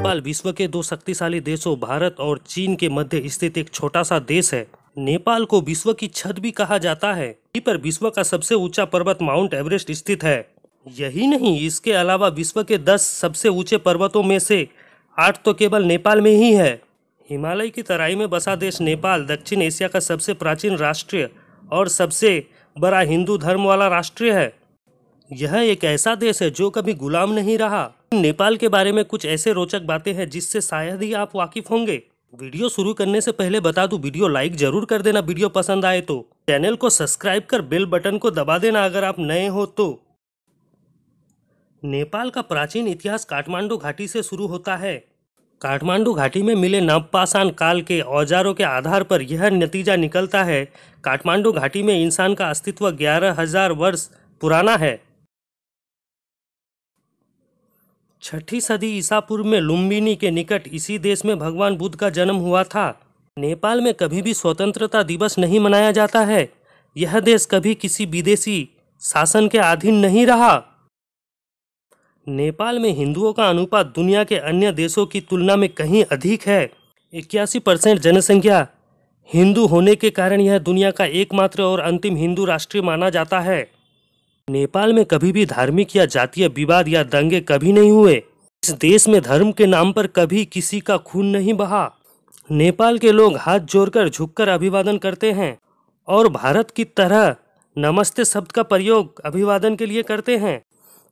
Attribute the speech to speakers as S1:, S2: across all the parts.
S1: नेपाल विश्व के दो शक्तिशाली देशों भारत और चीन के मध्य स्थित एक छोटा सा देश है। नेपाल को विश्व की छत भी कहा जाता है। यहीं पर विश्व का सबसे ऊंचा पर्वत माउंट एवरेस्ट स्थित है। यही नहीं, इसके अलावा विश्व के 10 सबसे ऊंचे पर्वतों में से 8 तो केवल नेपाल में ही है। हिमालय की तराई में बसा देश नेपाल दक्षिण एशिया का सबसे प्राचीन राष्ट्र और सबसे बड़ा हिंदू धर्म वाला राष्ट्र है। यह एक ऐसा देश है जो कभी गुलाम नहीं रहा। नेपाल के बारे में कुछ ऐसे रोचक बातें हैं जिससे शायद ही आप वाकिफ होंगे। वीडियो शुरू करने से पहले बता दूं, वीडियो लाइक जरूर कर देना वीडियो पसंद आए तो। चैनल को सब्सक्राइब कर बेल बटन को दबा देना अगर आप नए हो तो। नेपाल का प्राचीन इतिहास काठमांडू घाटी से शुरू होता है। काठमांडू घाटी में मिले नवपाषाण काल के औजारों के आधार पर यह नतीजा निकलता है। काठमांडू घाटी में इंसान का अस्तित्व 11,000 वर्ष पुराना है। 6ठी सदी ईसा पूर्व में लुम्बिनी के निकट इसी देश में भगवान बुद्ध का जन्म हुआ था। नेपाल में कभी भी स्वतंत्रता दिवस नहीं मनाया जाता है। यह देश कभी किसी विदेशी शासन के अधीन नहीं रहा। नेपाल में हिंदुओं का अनुपात दुनिया के अन्य देशों की तुलना में कहीं अधिक है। 81% जनसंख्या हिंदू होने के कारण यह दुनिया का एकमात्र और अंतिम हिंदू राष्ट्र माना जाता है। नेपाल में कभी भी धार्मिक या जातीय विवाद या दंगे कभी नहीं हुए। इस देश में धर्म के नाम पर कभी किसी का खून नहीं बहा। नेपाल के लोग हाथ जोड़कर झुककर अभिवादन करते हैं और भारत की तरह नमस्ते शब्द का प्रयोग अभिवादन के लिए करते हैं।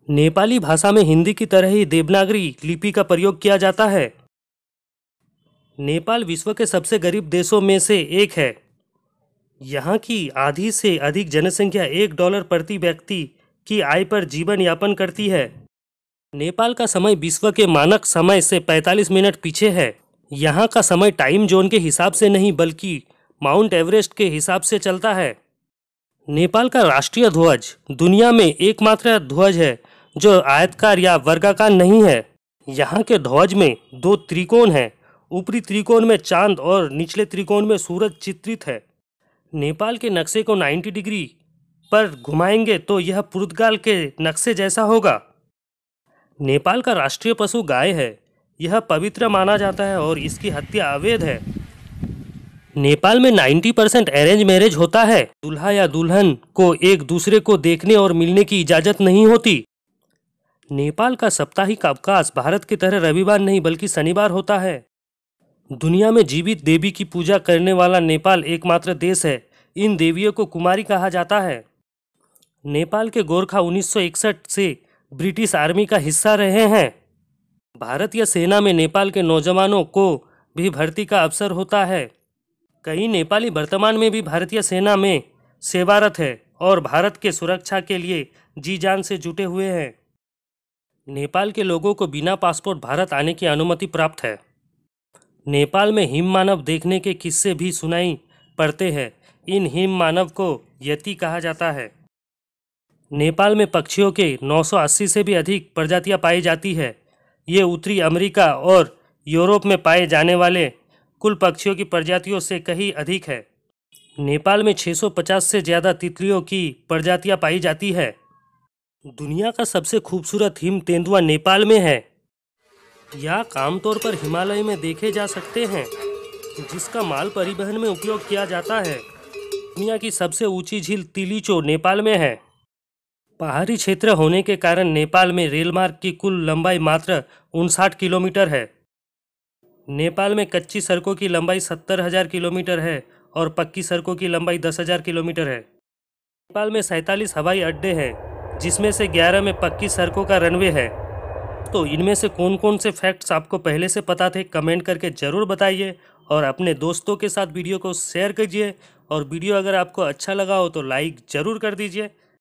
S1: नेपाली भाषा में हिंदी की तरह ही देवनागरी लिपि का प्रयोग किया जाता है। नेपाल विश्व के सबसे गरीब देशों में से एक है। यहाँ की आधी से अधिक जनसंख्या $1 प्रति व्यक्ति की आय पर जीवन यापन करती है। नेपाल का समय विश्व के मानक समय से 45 मिनट पीछे है। यहाँ का समय टाइम जोन के हिसाब से नहीं बल्कि माउंट एवरेस्ट के हिसाब से चलता है। नेपाल का राष्ट्रीय ध्वज दुनिया में एकमात्र ध्वज है जो आयताकार या वर्गाकार नहीं है। यहाँ के ध्वज में 2 त्रिकोण हैं। ऊपरी त्रिकोण में चांद और निचले त्रिकोण में सूरज चित्रित है। नेपाल के नक्शे को 90 डिग्री पर घुमाएंगे तो यह पुर्तगाल के नक्शे जैसा होगा। नेपाल का राष्ट्रीय पशु गाय है। यह पवित्र माना जाता है और इसकी हत्या अवैध है। नेपाल में 90% अरेंज मैरिज होता है। दूल्हा या दुल्हन को एक दूसरे को देखने और मिलने की इजाज़त नहीं होती। नेपाल का साप्ताहिक अवकाश भारत की तरह रविवार नहीं बल्कि शनिवार होता है। दुनिया में जीवित देवी की पूजा करने वाला नेपाल एकमात्र देश है। इन देवियों को कुमारी कहा जाता है। नेपाल के गोरखा 1961 से ब्रिटिश आर्मी का हिस्सा रहे हैं। भारतीय सेना में नेपाल के नौजवानों को भी भर्ती का अवसर होता है। कई नेपाली वर्तमान में भी भारतीय सेना में सेवारत है और भारत के सुरक्षा के लिए जी जान से जुटे हुए हैं। नेपाल के लोगों को बिना पासपोर्ट भारत आने की अनुमति प्राप्त है। नेपाल में हिम मानव देखने के किस्से भी सुनाई पड़ते हैं। इन हिम मानव को यति कहा जाता है। नेपाल में पक्षियों के 980 से भी अधिक प्रजातियां पाई जाती है। ये उत्तरी अमेरिका और यूरोप में पाए जाने वाले कुल पक्षियों की प्रजातियों से कहीं अधिक है। नेपाल में 650 से ज़्यादा तितलियों की प्रजातियां पाई जाती है। दुनिया का सबसे खूबसूरत हिम तेंदुआ नेपाल में है। याक आमतौर पर हिमालय में देखे जा सकते हैं जिसका माल परिवहन में उपयोग किया जाता है। दुनिया की सबसे ऊंची झील तिलिचो नेपाल में है। पहाड़ी क्षेत्र होने के कारण नेपाल में रेलमार्ग की कुल लंबाई मात्र 59 किलोमीटर है। नेपाल में कच्ची सड़कों की लंबाई 70,000 किलोमीटर है और पक्की सड़कों की लंबाई 10,000 किलोमीटर है। नेपाल में 47 हवाई अड्डे हैं जिसमें से 11 में पक्की सड़कों का रनवे है। तो इनमें से कौन कौन से फैक्ट्स आपको पहले से पता थे कमेंट करके ज़रूर बताइए और अपने दोस्तों के साथ वीडियो को शेयर कीजिए। और वीडियो अगर आपको अच्छा लगा हो तो लाइक ज़रूर कर दीजिए।